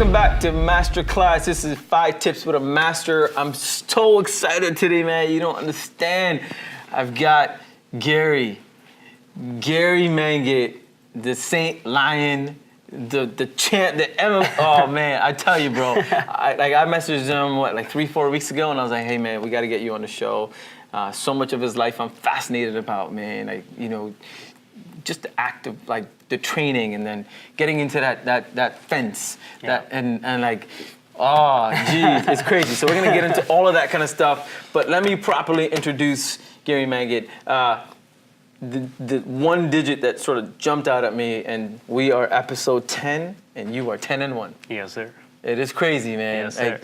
welcome back to Masterclass. This is 5 Tips with a Master. I'm so excited today, man. You don't understand. I've got Gary Mangat, the Saint Lion, the champ, oh man, I tell you, bro. I messaged him, 3-4 weeks ago, and I was like, hey man, we got to get you on the show. So much of his life I'm fascinated about, man. Just the act of the training and then getting into that fence, oh geez, it's crazy. So we're gonna get into all of that kind of stuff. But let me properly introduce Gary Mangat. The one digit that sort of jumped out at me, and we are episode 10, and you are 10-1. Yes, sir. It is crazy, man. Yes, sir.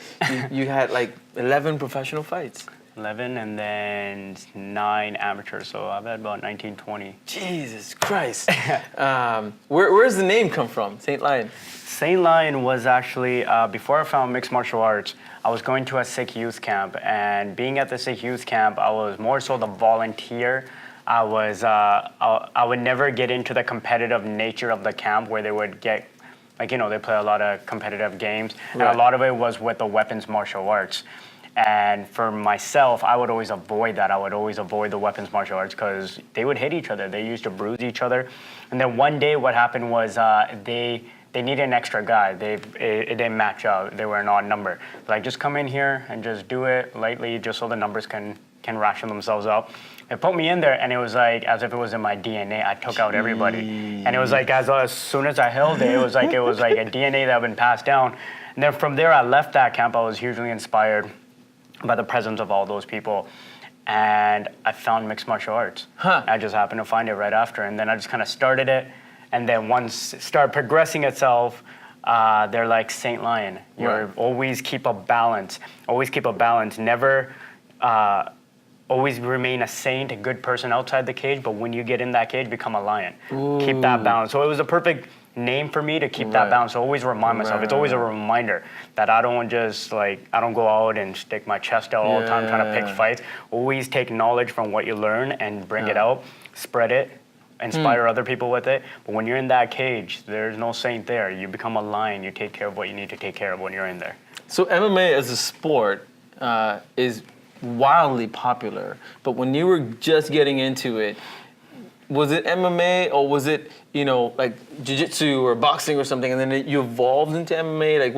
You had 11 professional fights. 11 and then 9 amateurs, so I've had about 19, 20. Jesus Christ. Where's the name come from, Saint Lion? Saint Lion was actually, before I found mixed martial arts, I was going to a Sikh youth camp, and being at the Sikh youth camp, I was more so the volunteer. I would never get into the competitive nature of the camp where they would get, they play a lot of competitive games, and a lot of it was with the weapons martial arts. And for myself, I would always avoid that. I would always avoid the weapons martial arts because they would hit each other. They used to bruise each other. And then one day what happened was they needed an extra guy. It didn't match up. They were an odd number. Just come in here and just do it lightly just so the numbers can ration themselves out. They put me in there, and it was as if it was in my DNA. I took out everybody. And it was as soon as I held it, it was like a DNA that had been passed down. And then from there, I left that camp. I was hugely inspired by the presence of all those people, and I found mixed martial arts. I just happened to find it right after, and then I just kind of started it, and then once it started progressing itself, they're like Saint Lion. You always keep a balance. Never always remain a saint, a good person outside the cage, but when you get in that cage, become a lion. Ooh. Keep that balance. So it was a perfect name for me to keep that balance. So always remind myself. It's always a reminder that I don't just I don't go out and stick my chest out all the time trying to pick fights. Always take knowledge from what you learn and bring it out, spread it, inspire other people with it. But when you're in that cage, there's no saint there. You become a lion. You take care of what you need to take care of when you're in there. So MMA as a sport is wildly popular, but when you were just getting into it, was it MMA or was it, jiu-jitsu or boxing or something, and then you evolved into MMA?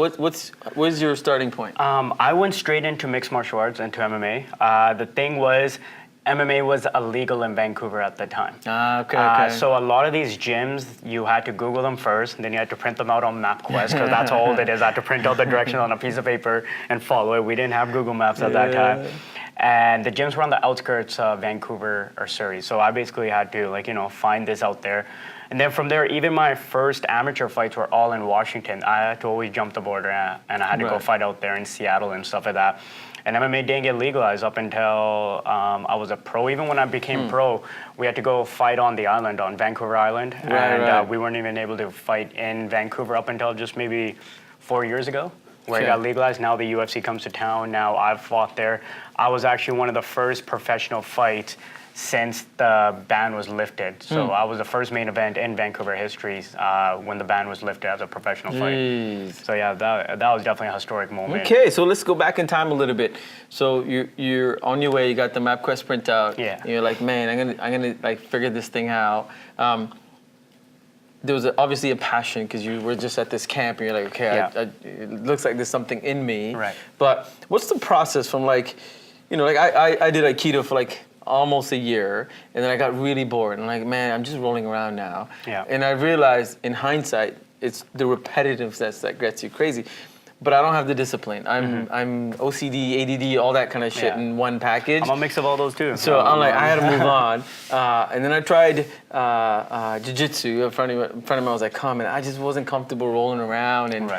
What's your starting point? I went straight into mixed martial arts, into MMA. The thing was, MMA was illegal in Vancouver at the time. Okay. So a lot of these gyms, you had to Google them first, and then you had to print them out on MapQuest, because that's all it is. I had to print out the directions on a piece of paper and follow it. We didn't have Google Maps at that time. And the gyms were on the outskirts of Vancouver or Surrey. So I basically had to, find this out there. And then from there, even my first amateur fights were all in Washington. I had to always jump the border, and I had to go fight out there in Seattle and stuff like that. And MMA didn't get legalized up until I was a pro. Even when I became pro, we had to go fight on the island, on Vancouver Island. We weren't even able to fight in Vancouver up until just maybe 4 years ago, where it got legalized. Now the UFC comes to town. Now I've fought there. I was actually one of the first professional fights since the ban was lifted. So I was the first main event in Vancouver history when the ban was lifted as a professional fight. So yeah, that was definitely a historic moment. Okay, so let's go back in time a little bit. So you're on your way. You got the MapQuest printout. Yeah. And you're like, man, I'm gonna figure this thing out. There was obviously a passion because you were just at this camp and you're like, okay, it looks like there's something in me. Right. But what's the process from I did Aikido for almost a year, and then I got really bored. And man, I'm just rolling around now. Yeah. And I realized in hindsight, it's the repetitiveness that gets you crazy. But I don't have the discipline. I'm OCD, ADD, all that kind of shit in one package. I'm a mix of all those too. So I'm I had to move on. And then I tried jiu-jitsu. A friend of mine was come, and I just wasn't comfortable rolling around and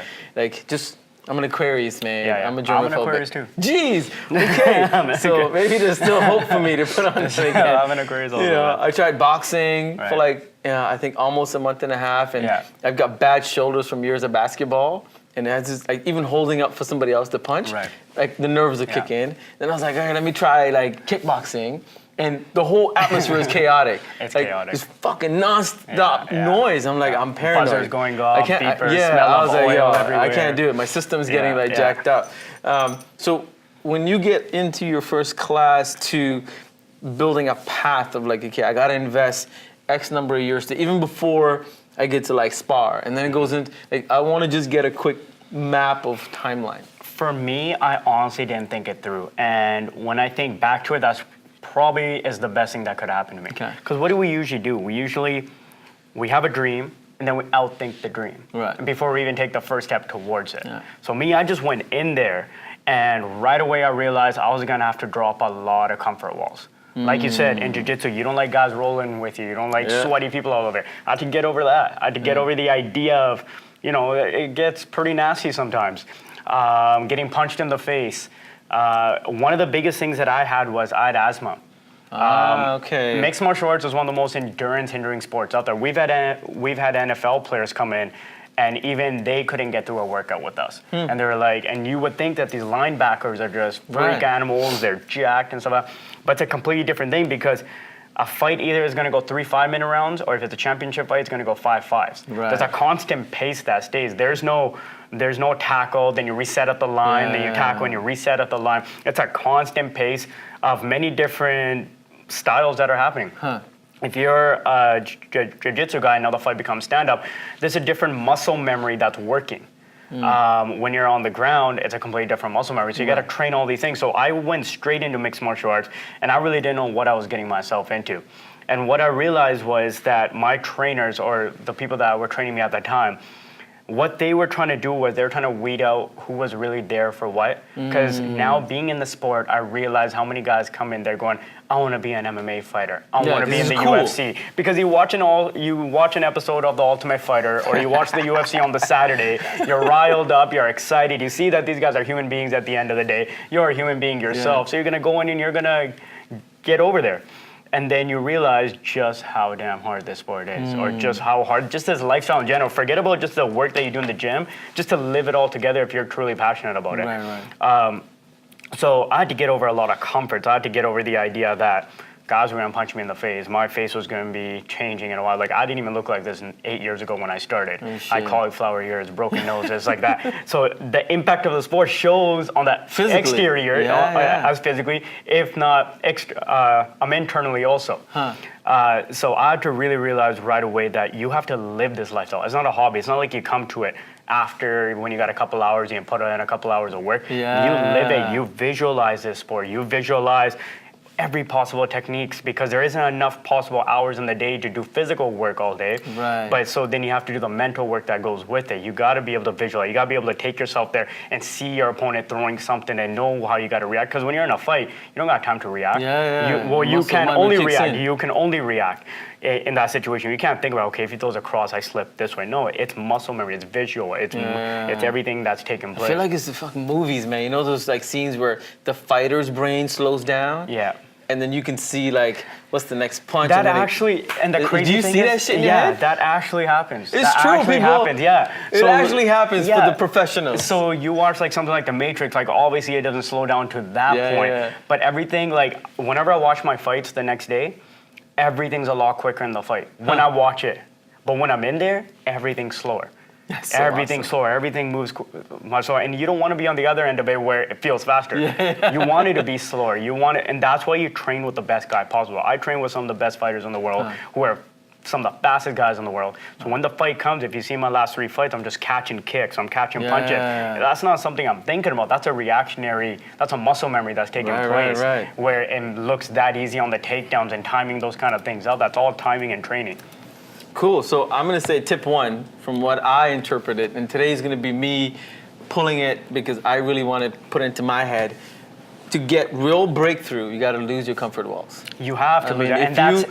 I'm an Aquarius, man. Yeah. I'm a germaphobe. I'm an Aquarius too. Jeez. Okay. So maybe there's still hope for me to put on this again. I'm an Aquarius also. I tried boxing for I think almost a month and a half, and I've got bad shoulders from years of basketball. and that's just like even holding up for somebody else to punch, Right. like the nerves would kick in. Then I was like, all right, let me try like kickboxing. And the whole atmosphere is chaotic. It's like, chaotic. It's fucking non-stop Yeah, yeah. noise. I'm like, I'm paranoid. Buzzers going off, I can't, beepers, yeah, smell I of was like, oil yo, everywhere. I can't do it. My system's getting like jacked up. So when you get into your first class to building a path of like, okay, I gotta invest X number of years to even before I get to like spar, and then it goes into like I want to just get a quick map of timeline. For me, I honestly didn't think it through. And when I think back to it, that's probably is the best thing that could happen to me. Okay. Because what do we usually do? We have a dream, and then we outthink the dream. Right. Before we even take the first step towards it. Yeah. So me, I just went in there, and right away I realized I was gonna have to drop a lot of comfort walls. Like you said, in jiu-jitsu, you don't like guys rolling with you. You don't like sweaty people all over. I had to get over that. I had to get over the idea of, it gets pretty nasty sometimes. Getting punched in the face. One of the biggest things that I had was I had asthma. Okay. Mixed martial arts is one of the most endurance-hindering sports out there. We've had NFL players come in, and even they couldn't get through a workout with us. And they were like, and you would think that these linebackers are just freak animals, they're jacked and stuff like that. But it's a completely different thing because a fight either is going to go 3 5-minute rounds, or if it's a championship fight, it's going to go 5 5s. Right. There's a constant pace that stays. There's no tackle, then you reset at the line, then you tackle and you reset at the line. It's a constant pace of many different styles that are happening. If you're a jiu-jitsu guy and now the fight becomes stand-up, there's a different muscle memory that's working. When you're on the ground, it's a completely different muscle memory. So you got to train all these things. So I went straight into mixed martial arts, and I really didn't know what I was getting myself into. And what I realized was that my trainers, or the people that were training me at that time, what they were trying to do was they were trying to weed out who was really there for what. Because now being in the sport, I realize how many guys come in there going, I want to be an MMA fighter. I want to be in the UFC. Because you watch an episode of The Ultimate Fighter, or you watch the UFC on the Saturday, you're riled up, you're excited, you see that these guys are human beings at the end of the day. You're a human being yourself. So you're going to go in and you're going to get over there. And then you realize just how damn hard this sport is, or just how hard, just this lifestyle in general. Forget about just the work that you do in the gym, just to live it all together if you're truly passionate about it. Right. So I had to get over a lot of comforts. I had to get over the idea that guys were gonna punch me in the face. My face was gonna be changing in a while. Like, I didn't even look like this 8 years ago when I started. I had cauliflower ears, broken noses, like that. So the impact of the sport shows on that exterior as physically, if not internally also. So I had to really realize right away that you have to live this lifestyle. It's not a hobby. It's not like you come to it after when you got a couple hours, you put in a couple hours of work. You live it. You visualize this sport. You visualize every possible techniques, because there isn't enough possible hours in the day to do physical work all day. But so then you have to do the mental work that goes with it. You got to be able to visualize. You got to be able to take yourself there and see your opponent throwing something and know how you got to react. Because when you're in a fight, you don't got time to react. You can only react. You can only react in that situation. You can't think about, okay, if he throws a cross, I slip this way. No, it's muscle memory. It's visual. It's everything that's taking place. I feel like it's the fucking movies, man. You know those like scenes where the fighter's brain slows down? Yeah. And then you can see like what's the next punch. That actually, and the crazy thing is, do you see that shit in your head? That actually happens. It's that true, actually people. Happens, yeah. It actually happens for the professionals. So you watch like something like The Matrix, like obviously it doesn't slow down to that point. But everything, like whenever I watch my fights the next day, everything's a lot quicker in the fight when I watch it. But when I'm in there, everything's slower. So everything's slower. Everything moves much slower, and you don't want to be on the other end of it where it feels faster. You want it to be slower. You want it, and that's why you train with the best guy possible. I train with some of the best fighters in the world, who are some of the fastest guys in the world. So when the fight comes, if you see my last 3 fights, I'm just catching kicks. I'm catching punches. That's not something I'm thinking about. That's a reactionary. That's a muscle memory that's taking place. Where it looks that easy on the takedowns and timing those kind of things out. That's all timing and training. Cool. So I'm going to say tip 1 from what I interpreted, and today's going to be me pulling it because I really want to put it into my head. To get real breakthrough, you got to lose your comfort walls. You have to lose it,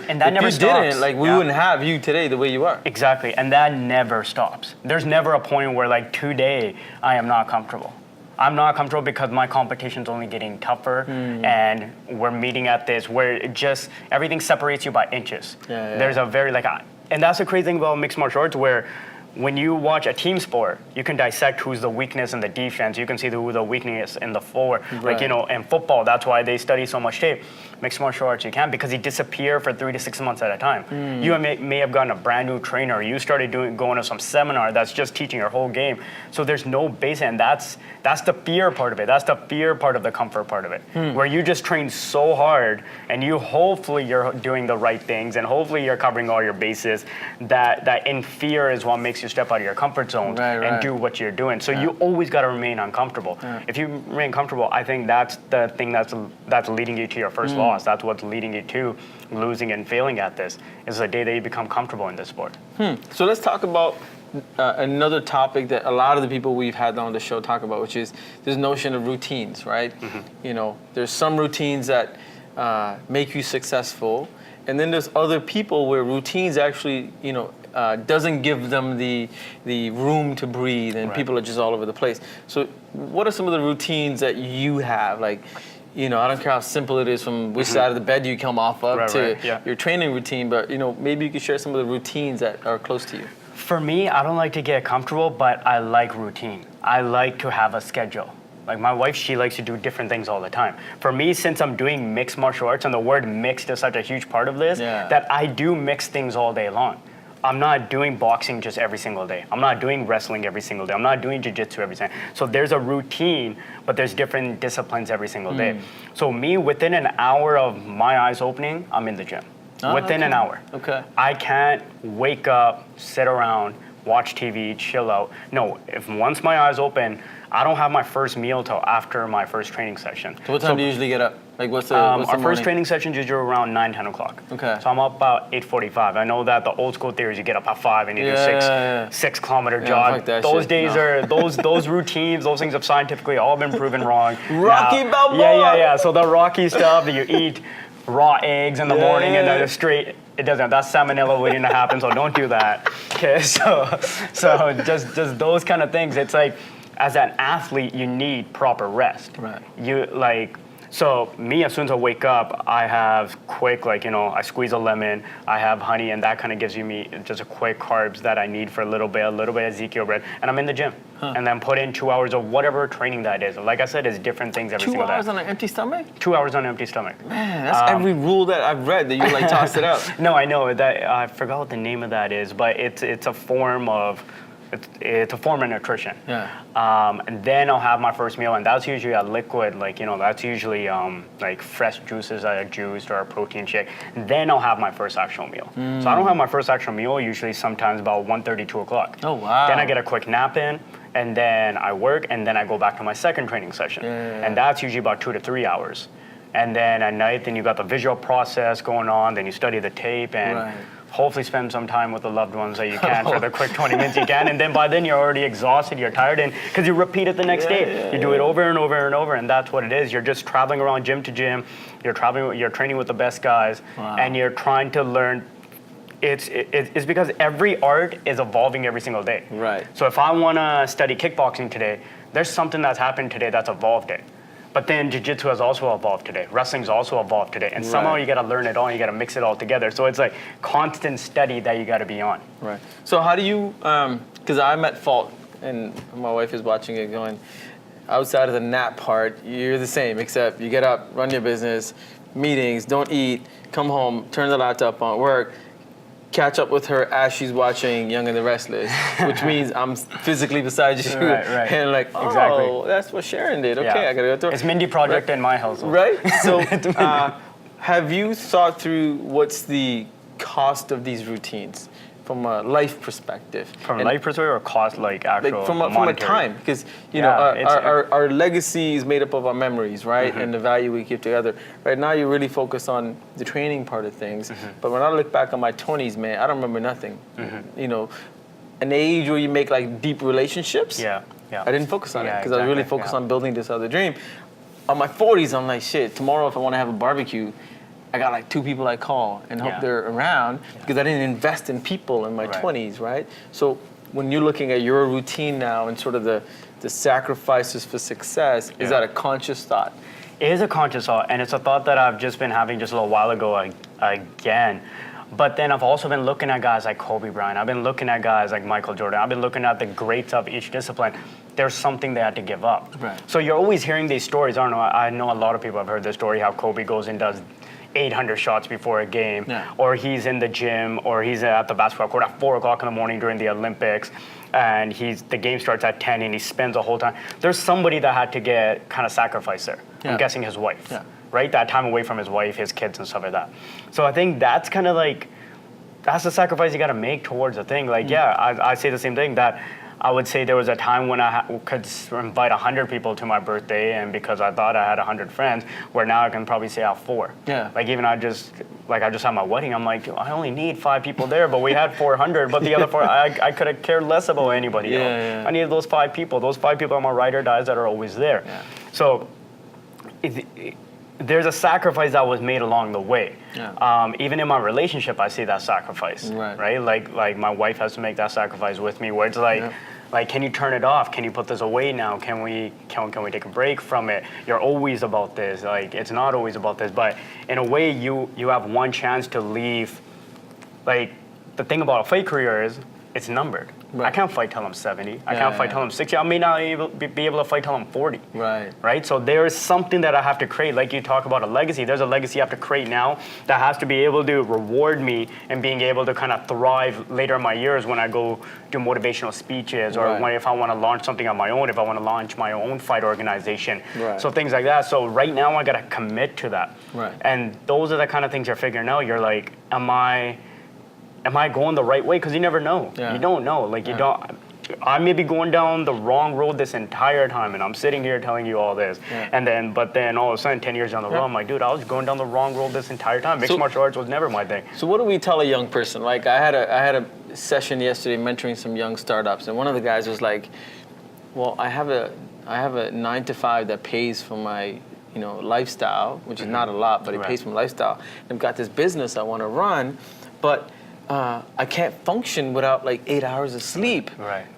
and that never stops. If you didn't, like we wouldn't have you today the way you are. Exactly, and that never stops. There's never a point where like today I am not comfortable. I'm not comfortable because my competition's only getting tougher, and we're meeting at this where it just everything separates you by inches. There's a very and that's the crazy thing about mixed martial arts, where when you watch a team sport, you can dissect who's the weakness in the defense. You can see who the weakness in the forward. Like, in football, that's why they study so much tape. Mixed martial arts, you can't, because they disappear for 3 to 6 months at a time. You may have gotten a brand new trainer. You started going to some seminar that's just teaching your whole game. So there's no base, and that's the fear part of it. That's the fear part of the comfort part of it, where you just train so hard, and hopefully you're doing the right things, and hopefully you're covering all your bases. That in fear is what makes you step out of your comfort zone and do what you're doing. So you always got to remain uncomfortable. If you remain comfortable, I think that's the thing that's leading you to your first loss. That's what's leading you to losing and failing at this, is the day that you become comfortable in this sport. So let's talk about another topic that a lot of the people we've had on the show talk about, which is this notion of routines, right? There's some routines that make you successful, and then there's other people where routines actually, doesn't give them the room to breathe, and people are just all over the place. So what are some of the routines that you have? Like, I don't care how simple it is from which side of the bed you come off of your training routine, but maybe you could share some of the routines that are close to you. For me, I don't like to get comfortable, but I like routine. I like to have a schedule. Like my wife, she likes to do different things all the time. For me, since I'm doing mixed martial arts, and the word mixed is such a huge part of this, that I do mix things all day long. I'm not doing boxing just every single day. I'm not doing wrestling every single day. I'm not doing jiu-jitsu every single day. So there's a routine, but there's different disciplines every single day. So me, within an hour of my eyes opening, I'm in the gym. Within an hour. Okay. I can't wake up, sit around, watch TV, chill out. No, if once my eyes open, I don't have my first meal till after my first training session. So what time do you usually get up? Like what's the our first training session is usually around 9, 10 o'clock. Okay. So I'm up about 8:45. I know that the old school theory is you get up at 5 and you do 6-kilometer jog. Fuck that those shit. days are those routines, those things have scientifically all been proven wrong. Rocky Balboa. Yeah. So the Rocky stuff that you eat raw eggs in the morning and then straight. It doesn't. That's salmonella waiting to happen. So don't do that. Okay. So just those kind of things. It's like, as an athlete, you need proper rest. Right. So me, as soon as I wake up, I have quick, I squeeze a lemon, I have honey, and that kind of gives me just a quick carbs that I need for a little bit of Ezekiel bread, and I'm in the gym. And then put in 2 hours of whatever training that is. Like I said, it's different things every single day. 2 hours on an empty stomach? 2 hours on an empty stomach. Man, that's every rule that I've read that you tossed it out. No, I know that. I forgot what the name of that is, but it's a form of. It's a form of nutrition. And then I'll have my first meal, and that's usually a liquid, that's usually like fresh juices that are juiced or a protein shake. And then I'll have my first actual meal. So I don't have my first actual meal usually sometimes about 1:30, 2 o'clock. Oh, wow. Then I get a quick nap in, and then I work, and then I go back to my second training session. And that's usually about 2 to 3 hours. And then at night, then you got the visual process going on, then you study the tape, and hopefully spend some time with the loved ones that you can for the quick 20 minutes you can. And then by then you're already exhausted, you're tired, and because you repeat it the next day. You do it over and over and over, and that's what it is. You're just traveling around gym to gym. You're training with the best guys, and you're trying to learn. It's because every art is evolving every single day. Right. So if I want to study kickboxing today, there's something that's happened today that's evolved it. But then jiu-jitsu has also evolved today. Wrestling's also evolved today. And somehow you got to learn it all, you got to mix it all together. So it's like constant study that you got to be on. Right. So how do you, because I'm at fault, and my wife is watching it going, outside of the nap part, you're the same, except you get up, run your business, meetings, don't eat, come home, turn the laptop on, work, catch up with her as she's watching Young and the Restless, which means I'm physically beside you. Right. And Exactly. That's what Sharon did. Okay, I gotta go through it. It's Mindy Project in my household. Right? So have you thought through what's the cost of these routines from a life perspective? From a life perspective or cost, actual from a time, because our legacy is made up of our memories, right, and the value we keep together. Right now, you really focus on the training part of things, but when I look back on my 20s, man, I don't remember nothing. An age where you make deep relationships. I didn't focus on it because I really focused on building this other dream. On my 40s, I'm like, shit. Tomorrow, if I want to have a barbecue, I got 2 people I call and hope they're around because I didn't invest in people in my 20s, right? So when you're looking at your routine now and sort of the sacrifices for success, is that a conscious thought? It is a conscious thought, and it's a thought that I've just been having just a little while ago again. But then I've also been looking at guys like Kobe Bryant. I've been looking at guys like Michael Jordan. I've been looking at the greats of each discipline. There's something they had to give up. Right. So you're always hearing these stories. I don't know. I know a lot of people have heard this story how Kobe goes and does 800 shots before a game, or he's in the gym, or he's at the basketball court at 4 o'clock in the morning during the Olympics, and the game starts at 10 and he spends the whole time. There's somebody that had to get kind of sacrificed there. I'm guessing his wife, right? That time away from his wife, his kids and stuff like that. So I think that's kind of like, that's the sacrifice you got to make towards a thing. Like, I say the same thing, that I would say there was a time when I could invite 100 people to my birthday, and because I thought I had 100 friends, where now I can probably say I have 4. Yeah. Like even I just had my wedding, I'm like, I only need 5 people there, but we had 400, but the other 4, I could have cared less about anybody else. Yeah. I needed those 5 people. Those 5 people are my ride or dies that are always there. Yeah. So there's a sacrifice that was made along the way. Yeah. Even in my relationship, I see that sacrifice. Right? Like my wife has to make that sacrifice with me, where it's like, can you turn it off? Can you put this away now? Can we take a break from it? You're always about this. Like, it's not always about this, but in a way, you have one chance to leave. Like, the thing about a fight career is it's numbered. Right. I can't fight till I'm 70. I can't fight till I'm 60. I may not be able to fight till I'm 40. Right? So there is something that I have to create. Like you talk about a legacy. There's a legacy I have to create now that has to be able to reward me and being able to kind of thrive later in my years when I go do motivational speeches, or if I want to launch something on my own, if I want to launch my own fight organization. So things like that. So right now I got to commit to that. And those are the kind of things you're figuring out. You're like, am I going the right way? Because you never know. You don't know. Like, you don't. I may be going down the wrong road this entire time, and I'm sitting here telling you all this. But then all of a sudden, 10 years down the road, I'm like, dude, I was going down the wrong road this entire time. Mixed martial arts was never my thing. So what do we tell a young person? Like, I had a session yesterday mentoring some young startups, and one of the guys was like, well, I have a 9 to 5 that pays for my lifestyle, which is not a lot, but it pays for my lifestyle. And I've got this business I want to run, but I can't function without like 8 hours of sleep.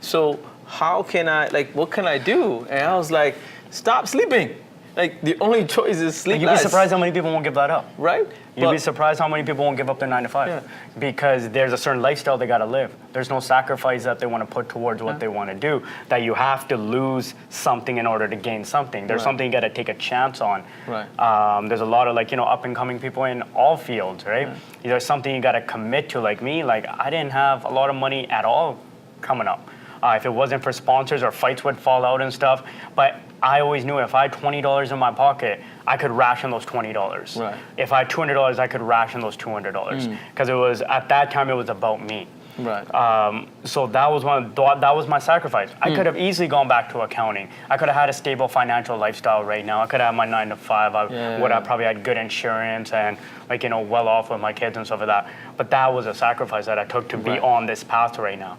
So how can what can I do? And I was like, stop sleeping. Like, the only choice is sleep You'd be surprised how many people won't give that up. Right? You'd be surprised how many people won't give up their 9 to 5. Because there's a certain lifestyle they got to live. There's no sacrifice that they want to put towards what they want to do. That you have to lose something in order to gain something. There's something you got to take a chance on. There's a lot of up and coming people in all fields, right? There's something you got to commit to. Like me, I didn't have a lot of money at all coming up. If it wasn't for sponsors, or fights would fall out and stuff. But I always knew if I had $20 in my pocket, I could ration those $20. If I had $200, I could ration those $200. Because it was, at that time, it was about me. So that was my sacrifice. I could have easily gone back to accounting. I could have had a stable financial lifestyle right now. I could have had my 9 to 5. I would have probably had good insurance and well off with my kids and stuff like that. But that was a sacrifice that I took to be on this path right now.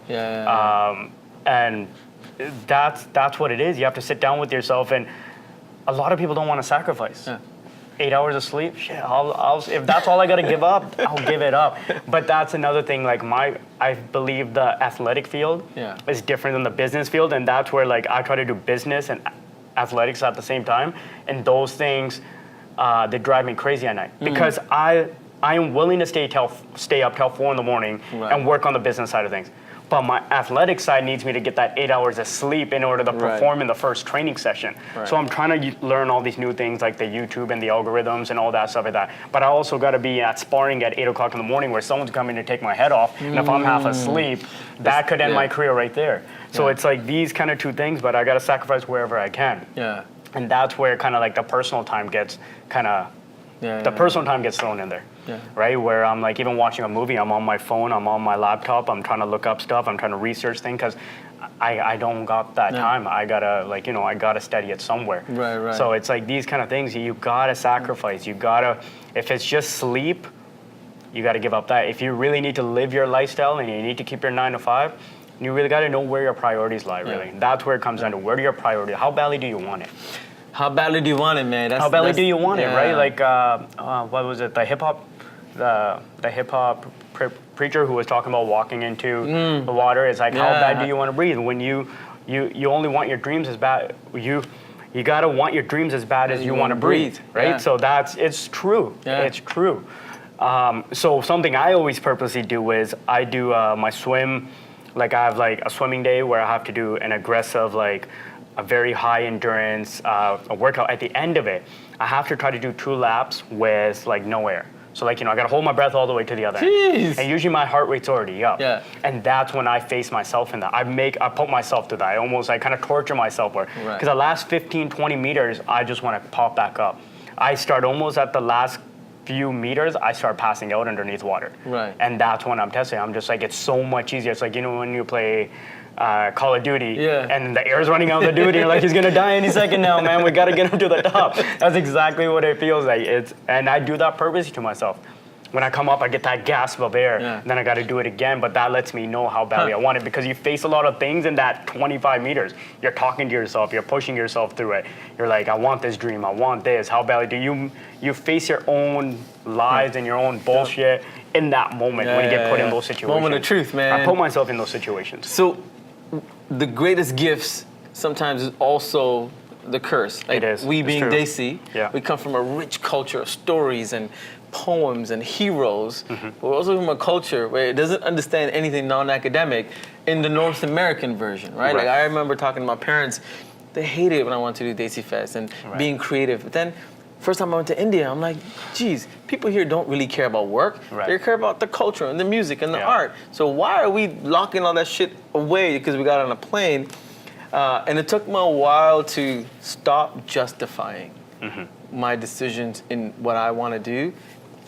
And that's what it is. You have to sit down with yourself, and a lot of people don't want to sacrifice. 8 hours of sleep, shit, I'll if that's all I gotta give up, I'll give it up. But that's another thing, I believe the athletic field is different than the business field, and that's where I try to do business and athletics at the same time, and those things, they drive me crazy at night, because I am willing to stay up till 4 in the morning and work on the business side of things. But my athletic side needs me to get that 8 hours of sleep in order to perform in the first training session. So I'm trying to learn all these new things like the YouTube and the algorithms and all that stuff like that. But I also got to be at sparring at 8 o'clock in the morning where someone's coming to take my head off. And if I'm half asleep, that could end my career right there. So it's like these kind of two things, but I got to sacrifice wherever I can. And that's where kind of the personal time gets personal time gets thrown in there. Right? Where I'm even watching a movie, I'm on my phone, I'm on my laptop, I'm trying to look up stuff, I'm trying to research things, because I don't got that time. I gotta I gotta study it somewhere. So it's these kind of things you gotta sacrifice. You gotta, if it's just sleep, you gotta give up that. If you really need to live your lifestyle and you need to keep your 9 to 5, you really gotta know where your priorities lie. Really, that's where it comes down to. Where do your priorities? How badly do you want it? How badly do you want it, man? How badly do you want it, right? What was it? The hip hop preacher who was talking about walking into the water. It's how bad do you want to breathe? When you only want your dreams as bad. You gotta want your dreams as bad as you want to breathe, right? So it's true. It's true. So something I always purposely do is I do my swim, like I have like a swimming day where I have to do an aggressive, like a very high endurance a workout. At the end of it, I have to try to do 2 laps with like no air. So like, I gotta hold my breath all the way to the other end. And usually my heart rate's already up. Yeah. And that's when I face myself in that. I put myself through that. I kind of torture myself because the last 15, 20 meters, I just want to pop back up. I start almost at the last few meters, I start passing out underneath water. Right. And that's when I'm testing. I'm just like, it's so much easier. It's like, when you play Call of Duty and the air's running out of the dude, and you're like, he's gonna die any second now, man. We gotta get him to the top. That's exactly what it feels like. And I do that purposely to myself. When I come up, I get that gasp of air, and then I gotta do it again, but that lets me know how badly I want it, because you face a lot of things in that 25 meters. You're talking to yourself, you're pushing yourself through it. You're like, I want this dream, I want this. How badly do you face your own lies and your own bullshit in that moment when you get put in those situations? Moment of truth, man. I put myself in those situations. So the greatest gifts sometimes is also the curse. Like it is. We It's being true. Desi, we come from a rich culture of stories and poems and heroes, but we're also from a culture where it doesn't understand anything non-academic in the North American version, right? Like I remember talking to my parents, they hated it when I wanted to do desiFEST and being creative. But then first time I went to India, I'm like, geez, people here don't really care about work. They care about the culture and the music and the art. So why are we locking all that shit away because we got on a plane? And it took me a while to stop justifying my decisions in what I want to do.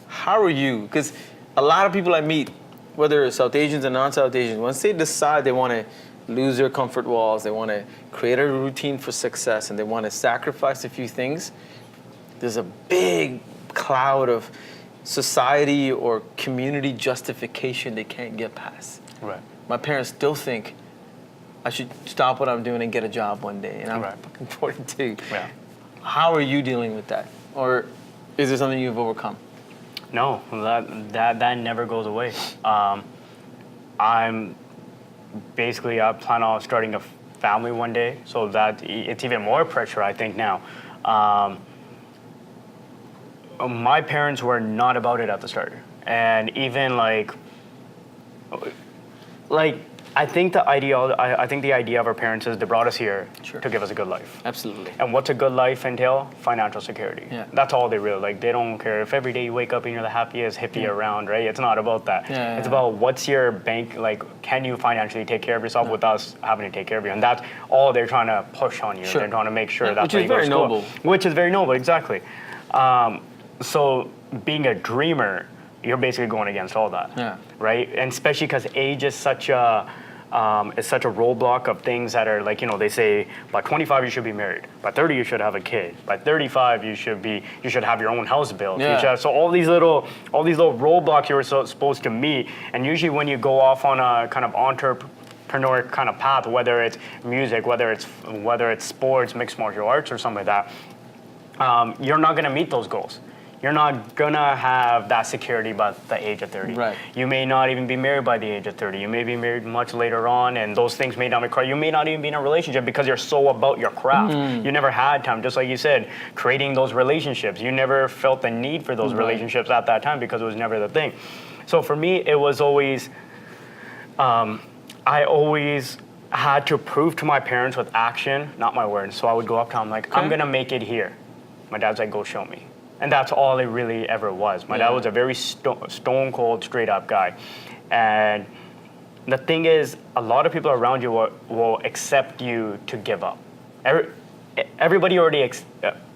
How are you? Because a lot of people I meet, whether it's South Asians or non-South Asians, once they decide they want to lose their comfort walls, they want to create a routine for success, and they want to sacrifice a few things, there's a big cloud of society or community justification they can't get past. Right. My parents still think I should stop what I'm doing and get a job one day, and I'm fucking 42. Yeah. How are you dealing with that? Or is there something you've overcome? No, that never goes away. I plan on starting a family one day, so that it's even more pressure, I think, now. My parents were not about it at the start, and even like I think the idea of our parents is they brought us here to give us a good life. Absolutely. And what's a good life entail? Financial security. Yeah. That's all they really like. They don't care if every day you wake up and you're the happiest hippie around, right? It's not about that. It's about what's your bank, like, can you financially take care of yourself with us having to take care of you? And that's all they're trying to push on you. They're trying to make sure that's how you go to school. Which is very noble. Which is very noble, exactly. So being a dreamer, you're basically going against all that, right? And especially because age is such a roadblock of things that are like, they say by 25 you should be married, by 30 you should have a kid, by 35 you should have your own house built. So all these little roadblocks you're supposed to meet, and usually when you go off on a kind of entrepreneur kind of path, whether it's music, whether it's sports, mixed martial arts, or something like that, you're not going to meet those goals. You're not gonna have that security by the age of 30. Right. You may not even be married by the age of 30. You may be married much later on, and those things may not be correct. You may not even be in a relationship because you're so about your craft. You never had time, just like you said, creating those relationships. You never felt the need for those relationships at that time because it was never the thing. So for me, it was always, I always had to prove to my parents with action, not my words. So I would go up to them like, I'm gonna make it here. My dad's like, go show me. And that's all it really ever was. My dad was a very stone cold, straight up guy. And the thing is, a lot of people around you will accept you to give up. Everybody already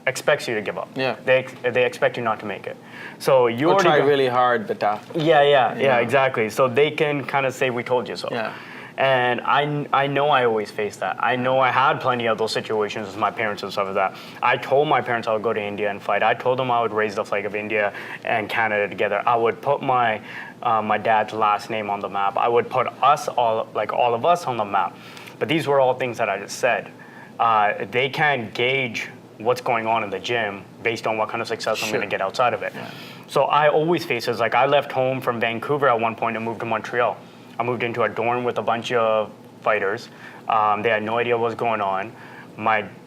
expects you to give up. Yeah. They expect you not to make it. So you Or already try really hard, but Yeah, exactly. So they can kind of say, we told you so. Yeah. And I know I always faced that. I know I had plenty of those situations with my parents and stuff like that. I told my parents I would go to India and fight. I told them I would raise the flag of India and Canada together. I would put my dad's last name on the map. I would put all of us on the map. But these were all things that I just said. They can't gauge what's going on in the gym based on what kind of success I'm going to get outside of it. Yeah. So I always faced this. Like I left home from Vancouver at one point and moved to Montreal. I moved into a dorm with a bunch of fighters. They had no idea what was going on.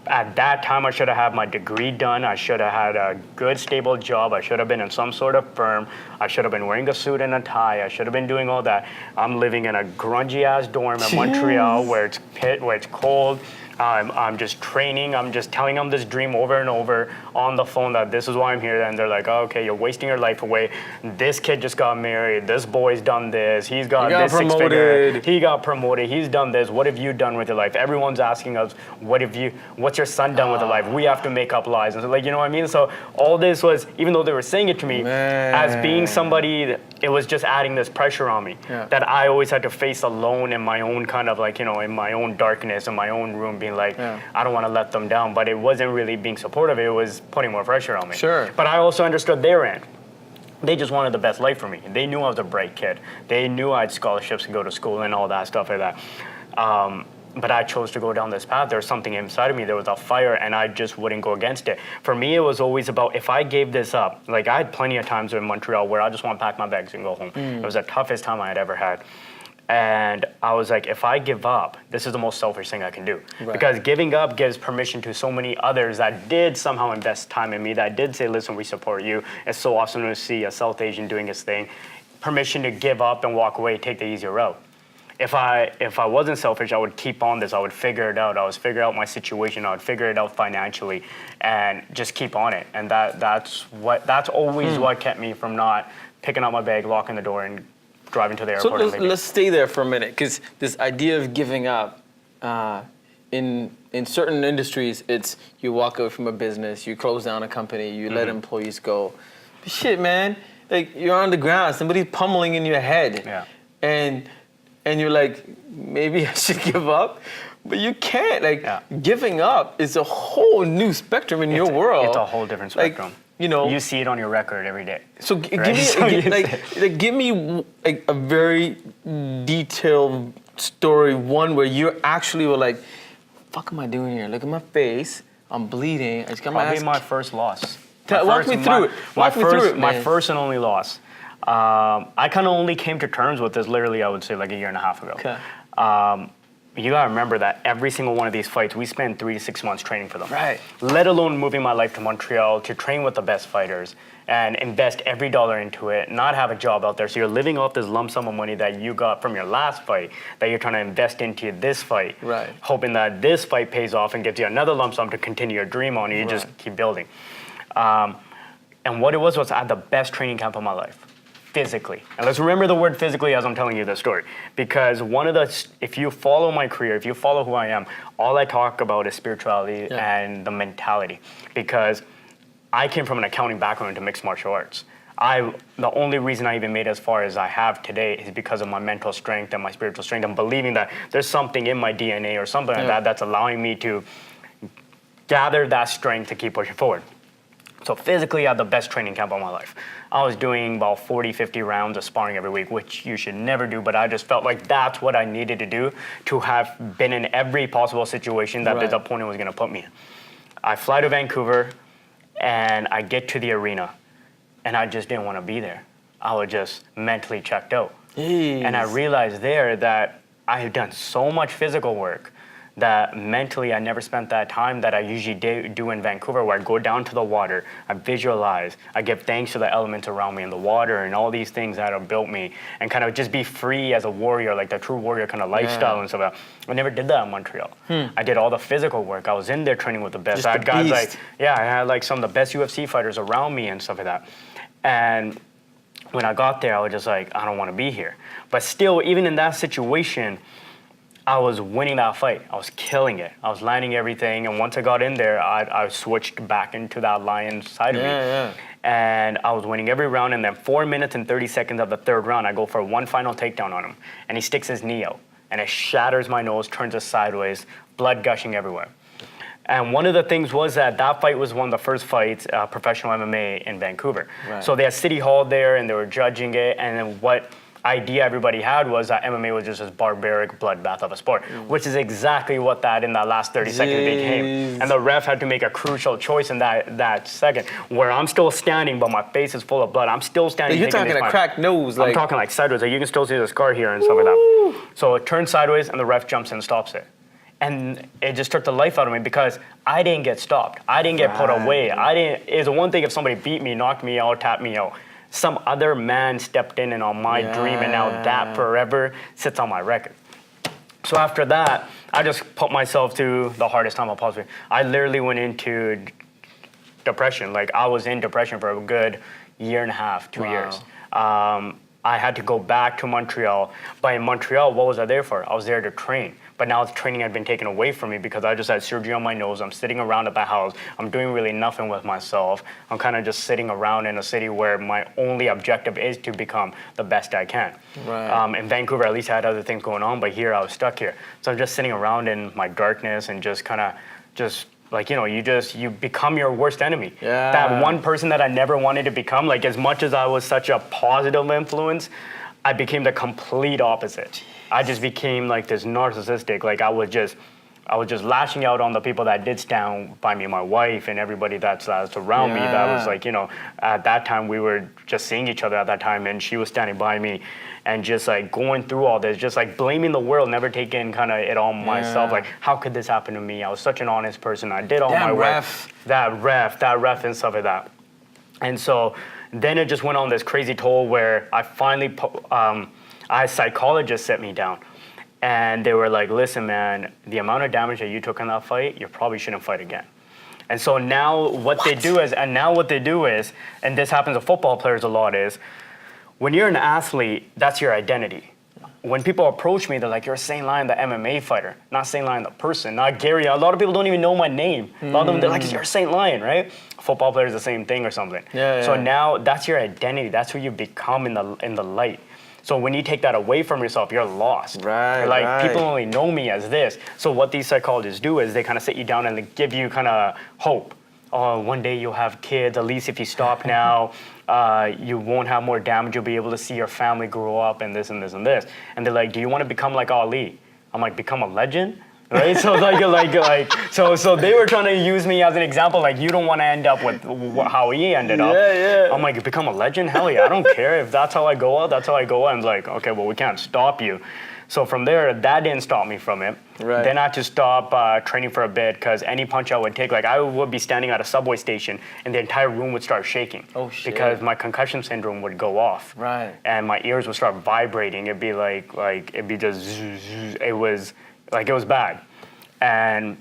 At that time, I should have had my degree done. I should have had a good, stable job. I should have been in some sort of firm. I should have been wearing a suit and a tie. I should have been doing all that. I'm living in a grungy-ass dorm in Montreal where it's cold. I'm just training. I'm just telling them this dream over and over on the phone that this is why I'm here. And they're like, oh, okay, you're wasting your life away. This kid just got married. This boy's done this. He got this promoted. 6-figure. He got promoted. He's done this. What have you done with your life? Everyone's asking us, what's your son done with your life? We have to make up lies. And so, like, you know what I mean? So all this was, even though they were saying it to me, as being somebody, it was just adding this pressure on me that I always had to face alone in my own kind of like, in my own darkness, in my own room, being like, I don't want to let them down. But it wasn't really being supportive. It was putting more pressure on me. Sure. But I also understood their end. They just wanted the best life for me. They knew I was a bright kid. They knew I had scholarships to go to school and all that stuff like that. But I chose to go down this path. There was something inside of me. There was a fire, and I just wouldn't go against it. For me, it was always about if I gave this up. Like, I had plenty of times in Montreal where I just want to pack my bags and go home. It was the toughest time I had ever had. And I was like, if I give up, this is the most selfish thing I can do. Because giving up gives permission to so many others that did somehow invest time in me, that did say, listen, we support you. It's so awesome to see a South Asian doing his thing. Permission to give up and walk away, take the easier route. If I wasn't selfish, I would keep on this. I would figure it out. I would figure out my situation. I would figure it out financially, and just keep on it. And that's always what kept me from not picking up my bag, locking the door, and driving to the airport. So let's stay there for a minute, because this idea of giving up, in certain industries, it's you walk away from a business, you close down a company, you let employees go. But shit, man, like you're on the ground, somebody's pummeling in your head, and you're like, maybe I should give up, but you can't. Like giving up is a whole new spectrum in your world. It's a whole different spectrum. Like, you know, you see it on your record every day. So give me like a very detailed story, one where you actually were like, "Fuck, am I doing here? Look at my face. I'm bleeding. I just got my ass." Probably my first loss. Walk me through it. My first and only loss. I kind of only came to terms with this literally, I would say, like a year and a half ago. Okay. You gotta remember that every single one of these fights, we spent 3 to 6 months training for them. Right. Let alone moving my life to Montreal to train with the best fighters and invest every dollar into it, not have a job out there. So you're living off this lump sum of money that you got from your last fight that you're trying to invest into this fight. Right. Hoping that this fight pays off and gives you another lump sum to continue your dream on, and you just keep building. And what it was I had the best training camp of my life. Physically. And let's remember the word physically as I'm telling you this story. Because if you follow my career, if you follow who I am, all I talk about is spirituality and the mentality. Because I came from an accounting background into mixed martial arts. The only reason I even made as far as I have today is because of my mental strength and my spiritual strength and believing that there's something in my DNA or something like that that's allowing me to gather that strength to keep pushing forward. So physically, I had the best training camp of my life. I was doing about 40, 50 rounds of sparring every week, which you should never do, but I just felt like that's what I needed to do to have been in every possible situation that this opponent was gonna put me in. I fly to Vancouver, and I get to the arena, and I just didn't wanna be there. I was just mentally checked out. Jeez. And I realized there that I had done so much physical work that mentally I never spent that time that I usually do in Vancouver, where I go down to the water, I visualize, I give thanks to the elements around me and the water and all these things that have built me, and kind of just be free as a warrior, like the true warrior kind of lifestyle and stuff. I never did that in Montreal. I did all the physical work. I was in there training with the best. Just I had the guys beast. I had like some of the best UFC fighters around me and stuff like that. And when I got there, I was just like, I don't want to be here. But still, even in that situation, I was winning that fight. I was killing it. I was landing everything. And once I got in there, I switched back into that lion side of me. And I was winning every round. And then 4 minutes and 30 seconds of the third round, I go for one final takedown on him. And he sticks his knee out. And it shatters my nose, turns it sideways, blood gushing everywhere. And one of the things was that fight was one of the first fights, professional MMA in Vancouver. So they had City Hall there, and they were judging it. And then what idea everybody had was that MMA was just this barbaric bloodbath of a sport, which is exactly what that in that last 30 seconds became. And the ref had to make a crucial choice in that second, where I'm still standing, but my face is full of blood. I'm still standing. You're talking a cracked nose. I'm talking like sideways. Like you can still see the scar here and stuff like that. So it turns sideways, and the ref jumps in and stops it. And it just took the life out of me because I didn't get stopped. I didn't get put away. It's one thing if somebody beat me, knocked me out, tapped me out. Some other man stepped in and on my dream, and now that forever sits on my record. So after that, I just put myself through the hardest time I possibly. I literally went into depression. Like I was in depression for a good year and a half, 2 years. I had to go back to Montreal. But in Montreal, what was I there for? I was there to train. But now the training had been taken away from me because I just had surgery on my nose. I'm sitting around at the house. I'm doing really nothing with myself. I'm kind of just sitting around in a city where my only objective is to become the best I can. Right. In Vancouver, at least I had other things going on, but here I was stuck here. So I'm just sitting around in my darkness and just kind of just like, you become your worst enemy. Yeah. That one person that I never wanted to become, like as much as I was such a positive influence, I became the complete opposite. I just became like this narcissistic, like I was just lashing out on the people that did stand by me, my wife and everybody that's around me. That was like, at that time we were just seeing each other at that time and she was standing by me and just like going through all this, just like blaming the world, never taking kind of it on myself. Like, how could this happen to me? I was such an honest person. I did all my work. That ref and stuff like that. And so then it just went on this crazy toll where I finally, a psychologist set me down. And they were like, listen, man, the amount of damage that you took in that fight, you probably shouldn't fight again. And so now what they do is, and this happens to football players a lot, is when you're an athlete, that's your identity. When people approach me, they're like, you're Saint Lion, the MMA fighter, not Saint Lion, the person, not Gary. A lot of people don't even know my name. A lot of them, they're like, you're Saint Lion, right? Football players the same thing or something. So now that's your identity. That's who you become in the light. So when you take that away from yourself, you're lost. People only know me as this. So what these psychologists do is they kind of sit you down and they give you kind of hope. Oh, one day you'll have kids. At least if you stop now, you won't have more damage. You'll be able to see your family grow up and this and this and this. And they're like, do you want to become like Ali? I'm like, become a legend? Right? So so they were trying to use me as an example. Like, you don't want to end up with how he ended up. I'm like, become a legend? Hell yeah, I don't care. If that's how I go out, that's how I go out. I'm like, okay, well, we can't stop you. So from there, that didn't stop me from it. Then I had to stop training for a bit because any punch I would take, like I would be standing at a subway station and the entire room would start shaking. Oh, shit. Because my concussion syndrome would go off. And my ears would start vibrating. It'd be it'd be just, it was bad. And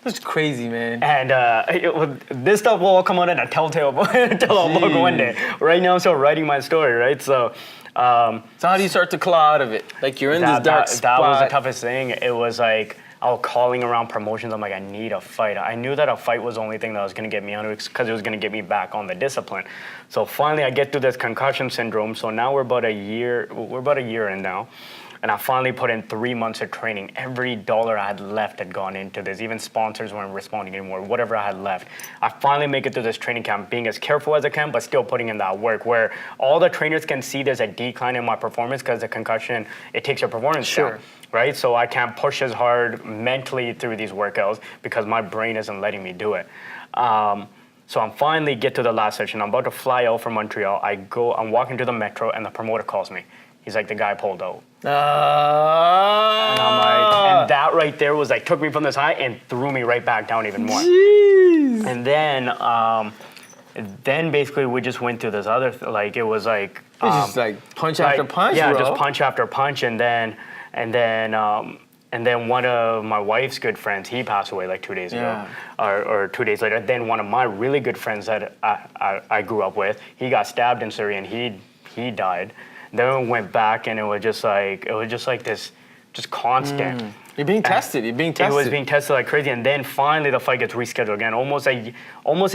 that's crazy, man. And this stuff will all come out in a telltale book one day. Right now I'm still writing my story, right? So how do you start to claw out of it? Like you're in this dark spot. That was the toughest thing. It was like I was calling around promotions. I'm like, I need a fight. I knew that a fight was the only thing that was going to get me out of it because it was going to get me back on the discipline. So finally I get through this concussion syndrome. So now we're about a year in now. And I finally put in 3 months of training. Every dollar I had left had gone into this. Even sponsors weren't responding anymore, whatever I had left. I finally make it through this training camp, being as careful as I can, but still putting in that work where all the trainers can see there's a decline in my performance because the concussion, it takes your performance down, right? So I can't push as hard mentally through these workouts because my brain isn't letting me do it. So I'm finally get to the last session. I'm about to fly out from Montreal. I'm walking to the metro and the promoter calls me. He's like, the guy pulled out. And I'm like, and that right there was like, took me from this high and threw me right back down even more. Jeez. And then basically we just went through this other, it was like. It's just like punch after punch, yeah, bro. just punch after punch. And then one of my wife's good friends, he passed away like 2 days ago, or 2 days later. Then one of my really good friends that I grew up with, he got stabbed in Surrey and he died. Then we went back and it was just like this, just constant. You're being tested. It was being tested like crazy. And then finally the fight gets rescheduled again. Almost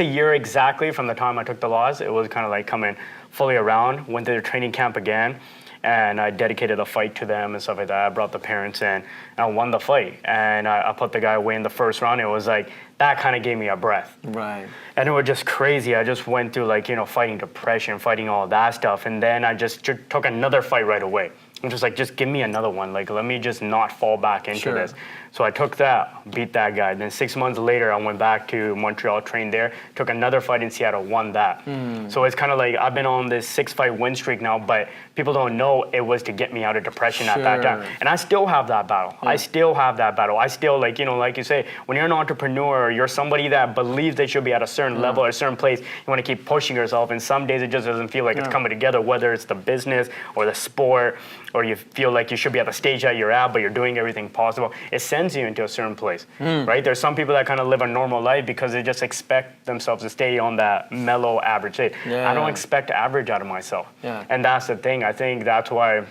a year exactly from the time I took the loss. It was kind of like coming fully around. Went to the training camp again. And I dedicated a fight to them and stuff like that. I brought the parents in and I won the fight. And I put the guy away in the first round. It was like, that kind of gave me a breath. Right. And it was just crazy. I just went through fighting depression, fighting all that stuff. And then I just took another fight right away. I'm just like, just give me another one. Like, let me just not fall back into this. So I took that, beat that guy. Then 6 months later, I went back to Montreal, trained there, took another fight in Seattle, won that. So it's kind of like I've been on this 6-fight win streak now, but people don't know it was to get me out of depression at that time. And I still have that battle. I still have that battle. I still, like, you know, like you say, when you're an entrepreneur, you're somebody that believes they should be at a certain level, or a certain place, you want to keep pushing yourself. And some days it just doesn't feel like it's coming together, whether it's the business or the sport, or you feel like you should be at the stage that you're at, but you're doing everything possible. It sends you into a certain place, right? There's some people that kind of live a normal life because they just expect themselves to stay on that mellow average state. I don't expect average out of myself. And that's the thing. I think that's why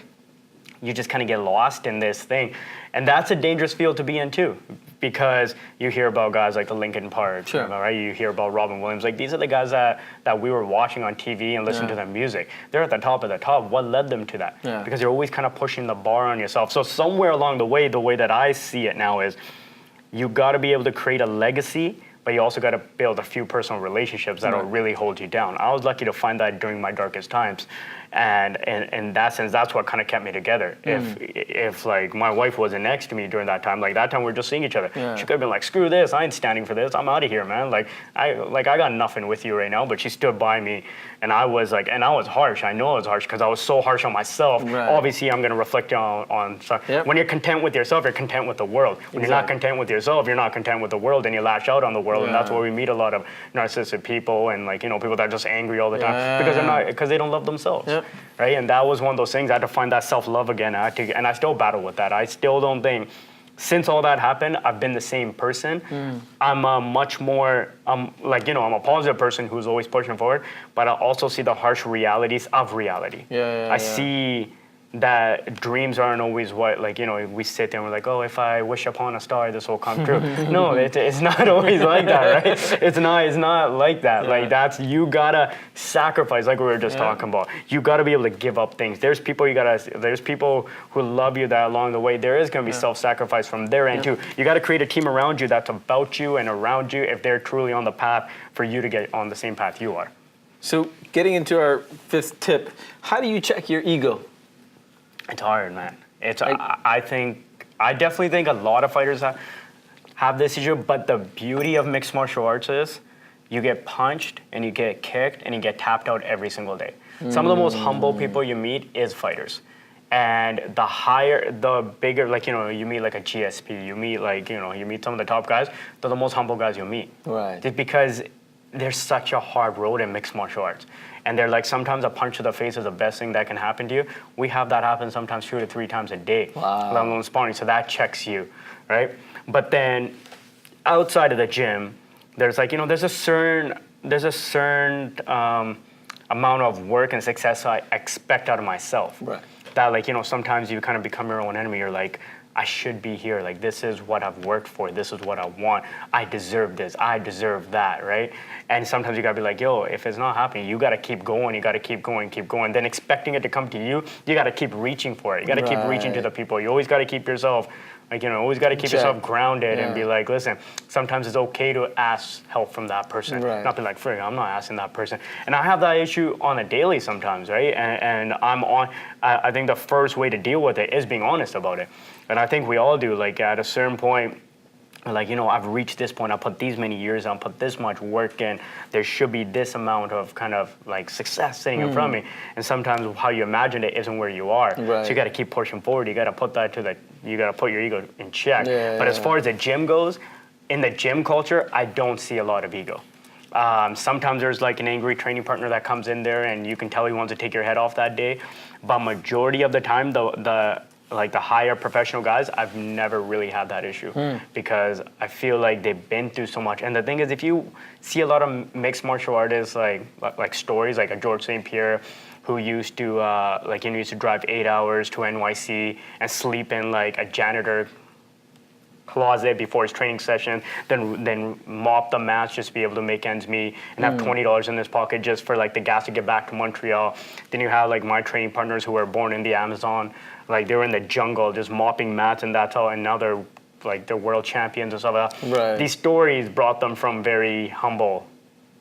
you just kind of get lost in this thing. And that's a dangerous field to be in too, because you hear about guys like the Linkin Park, right? You hear about Robin Williams. Like, these are the guys that we were watching on TV and listening to their music. They're at the top of the top. What led them to that? Because you're always kind of pushing the bar on yourself. So somewhere along the way that I see it now is you got to be able to create a legacy, but you also got to build a few personal relationships that'll really hold you down. I was lucky to find that during my darkest times. And in that sense, that's what kind of kept me together. If like my wife wasn't next to me during that time, like that time we were just seeing each other. She could have been like, screw this, I ain't standing for this, I'm out of here, man. Like I got nothing with you right now, but she stood by me. And I was like, and I was harsh. I know I was harsh because I was so harsh on myself. Obviously, I'm gonna reflect on stuff. When you're content with yourself, you're content with the world. When you're not content with yourself, you're not content with the world, and you lash out on the world. And that's where we meet a lot of narcissistic people and, like, you know, people that are just angry all the time because they don't love themselves. Right? And that was one of those things. I had to find that self-love again. And I still battle with that. I still don't think, since all that happened, I've been the same person. I'm a much more, like, you know, I'm a positive person who's always pushing forward, but I also see the harsh realities of reality. I see that dreams aren't always what, like, you know, we sit there and we're like, oh, if I wish upon a star, this will come true. No, it's not always like that, right? It's not like that. Like, you gotta sacrifice, like we were just talking about. You gotta be able to give up things. There's people who love you that along the way. There is gonna be self-sacrifice from their end too. You gotta create a team around you that's about you and around you if they're truly on the path for you to get on the same path you are. So getting into our fifth tip, how do you check your ego? It's hard, man. I definitely think a lot of fighters have this issue, but the beauty of mixed martial arts is you get punched and you get kicked and you get tapped out every single day. Some of the most humble people you meet is fighters. And the bigger, like, you know, you meet like a GSP, you meet, like, you know, you meet some of the top guys, they're the most humble guys you'll meet. Just because there's such a hard road in mixed martial arts. And they're like, sometimes a punch to the face is the best thing that can happen to you. We have that happen sometimes 2 to 3 times a day, let alone sparring. So that checks you, right? But then outside of the gym, there's, like, you know, there's a certain amount of work and success I expect out of myself. That, like, you know, sometimes you kind of become your own enemy. You're like, I should be here. Like, this is what I've worked for. This is what I want. I deserve this. I deserve that, right? And sometimes you gotta be like, yo, if it's not happening, you gotta keep going. You gotta keep going, keep going. Then expecting it to come to you, you gotta keep reaching for it. You gotta keep reaching to the people. You always gotta keep yourself, like, you know, always gotta keep yourself grounded and be like, listen, sometimes it's okay to ask help from that person. Not be like, frig, I'm not asking that person. And I have that issue on a daily sometimes, right? And I think the first way to deal with it is being honest about it. And I think we all do. Like, at a certain point, like, you know, I've reached this point, I put these many years on, put this much work in, there should be this amount of kind of like success sitting in front of me. And sometimes how you imagine it isn't where you are. So you got to keep pushing forward. You got to put you got to put your ego in check. But as far as the gym goes, in the gym culture, I don't see a lot of ego. Sometimes there's like an angry training partner that comes in there and you can tell he wants to take your head off that day. But majority of the time, the higher professional guys, I've never really had that issue because I feel like they've been through so much. And the thing is, if you see a lot of mixed martial artists, like stories, like a George St. Pierre, who used to drive 8 hours to NYC and sleep in like a janitor closet before his training session, then mop the mats just to be able to make ends meet and have $20 in his pocket just for like the gas to get back to Montreal. Then you have like my training partners who were born in the Amazon, like they were in the jungle just mopping mats, and that's all. And now they're world champions and stuff like that. These stories brought them from very humble,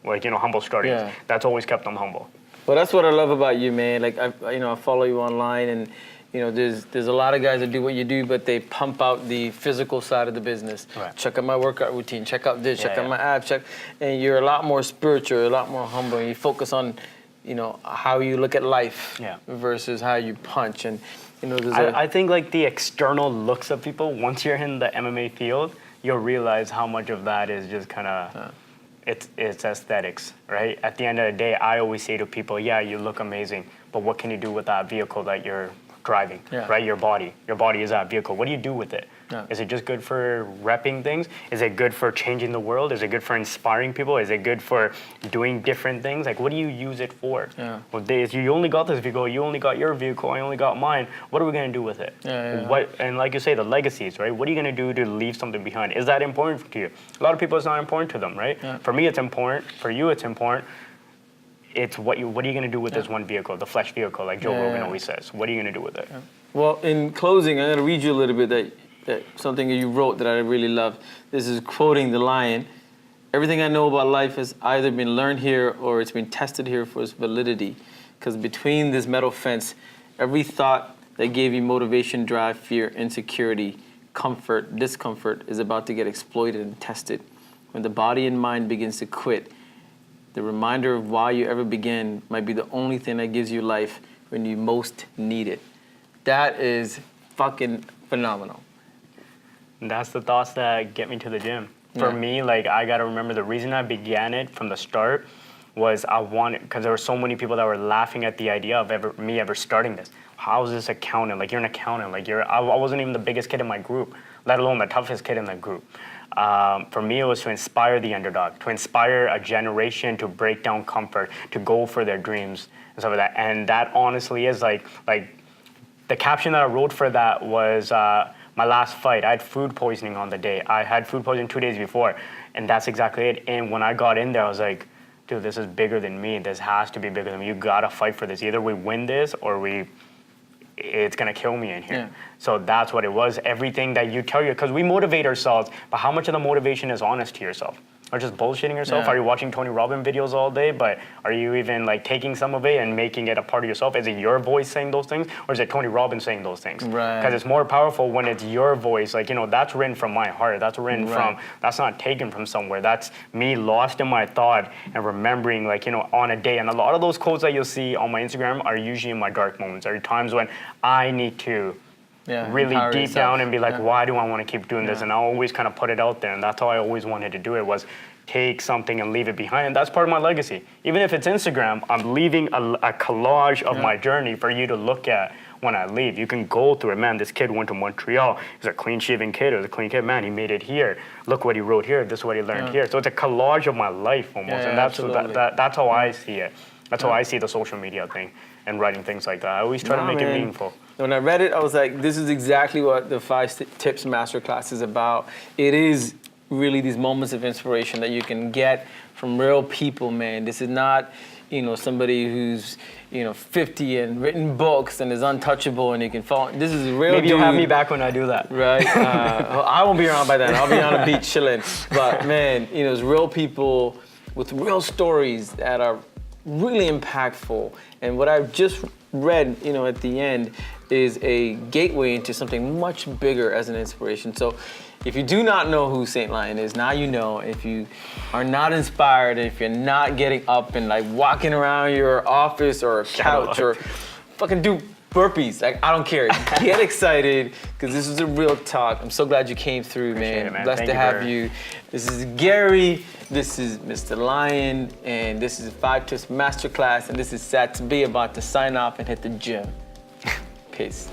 humble stories. That's always kept them humble. Well, that's what I love about you, man. Like, I follow you online, and You know, there's a lot of guys that do what you do, but they pump out the physical side of the business. Right. Check out my workout routine. Check out this. Check out yeah. my abs. And you're a lot more spiritual, a lot more humble. And you focus on, you know, how you look at life versus how you punch. And you know, I think like the external looks of people. Once you're in the MMA field, you'll realize how much of that is just kind of. It's aesthetics, right? At the end of the day, I always say to people, yeah, you look amazing, but what can you do with that vehicle that you're driving, right? Your body is that vehicle. What do you do with it? Is it just good for repping things? Is it good for changing the world? Is it good for inspiring people? Is it good for doing different things? Like, what do you use it for? Well, you only got this vehicle, you only got your vehicle, I only got mine. What are we gonna do with it? And like you say, the legacies, right? What are you gonna do to leave something behind? Is that important to you? A lot of people, it's not important to them, right? For me, it's important. For you, it's important. It's what are you going to do with this one vehicle, the flesh vehicle, like Joe Rogan always says. What are you going to do with it? Well, in closing, I'm going to read you a little bit that something you wrote that I really love. This is quoting the lion. Everything I know about life has either been learned here or it's been tested here for its validity. Because between this metal fence, every thought that gave you motivation, drive, fear, insecurity, comfort, discomfort is about to get exploited and tested. When the body and mind begins to quit, the reminder of why you ever began might be the only thing that gives you life when you most need it. That is fucking phenomenal. And that's the thoughts that get me to the gym. For me, like, I got to remember the reason I began it from the start was I wanted, because there were so many people that were laughing at the idea of me ever starting this. How is this accountant? Like, you're an accountant. Like, I wasn't even the biggest kid in my group, let alone the toughest kid in the group. For me, it was to inspire the underdog, to inspire a generation to break down comfort, to go for their dreams and stuff like that. And that honestly is like the caption that I wrote for that was my last fight. I had food poisoning on the day. I had food poisoning 2 days before, and that's exactly it. And when I got in there, I was like, dude, this is bigger than me. This has to be bigger than me. You gotta fight for this. Either we win this or it's gonna kill me in here. So that's what it was. Everything that you tell you, because we motivate ourselves, but how much of the motivation is honest to yourself? Or just bullshitting yourself? Are you watching Tony Robbins videos all day, but are you even like taking some of it and making it a part of yourself? Is it your voice saying those things, or is it Tony Robbins saying those things? Because it's more powerful when it's your voice. Like, you know, that's written from my heart. That's written from, that's not taken from somewhere. That's me lost in my thought and remembering, like, you know, on a day. And a lot of those quotes that you'll see on my Instagram are usually in my dark moments, are times when I need to really deep down and be like, why do I want to keep doing this? And I always kind of put it out there, and that's how I always wanted to do it, was take something and leave it behind. And that's part of my legacy. Even if it's Instagram, I'm leaving a collage of my journey for you to look at when I leave. You can go through it. Man, this kid went to Montreal. He's a clean-shaven kid. He was a clean kid. Man, he made it here. Look what he wrote here. This is what he learned here. So it's a collage of my life almost. And that's how I see it. That's how I see the social media thing and writing things like that. I always try to make it meaningful. When I read it, I was like, this is exactly what the 5 Tips Masterclass is about. It is really these moments of inspiration that you can get from real people, man. This is not, you know, somebody who's, you know, 50 and written books and is untouchable and you can fall. This is a real Maybe you'll have me back when I do that. Right? I won't be around by then. I'll be on a beach chilling. But man, you know, it's real people with real stories that are really impactful. And what I've just read, you know, at the end is a gateway into something much bigger as an inspiration. So if you do not know who Saint Lion is, now you know. If you are not inspired, if you're not getting up and like walking around your office or couch or fucking do burpees, like, I don't care. Get excited, because this is a real talk. I'm so glad you came through, man. Blessed to have you. This is Gary, this is Mr. Lion, and this is 5 Tips Masterclass, and this is Sats.B about to sign off and hit the gym. Peace.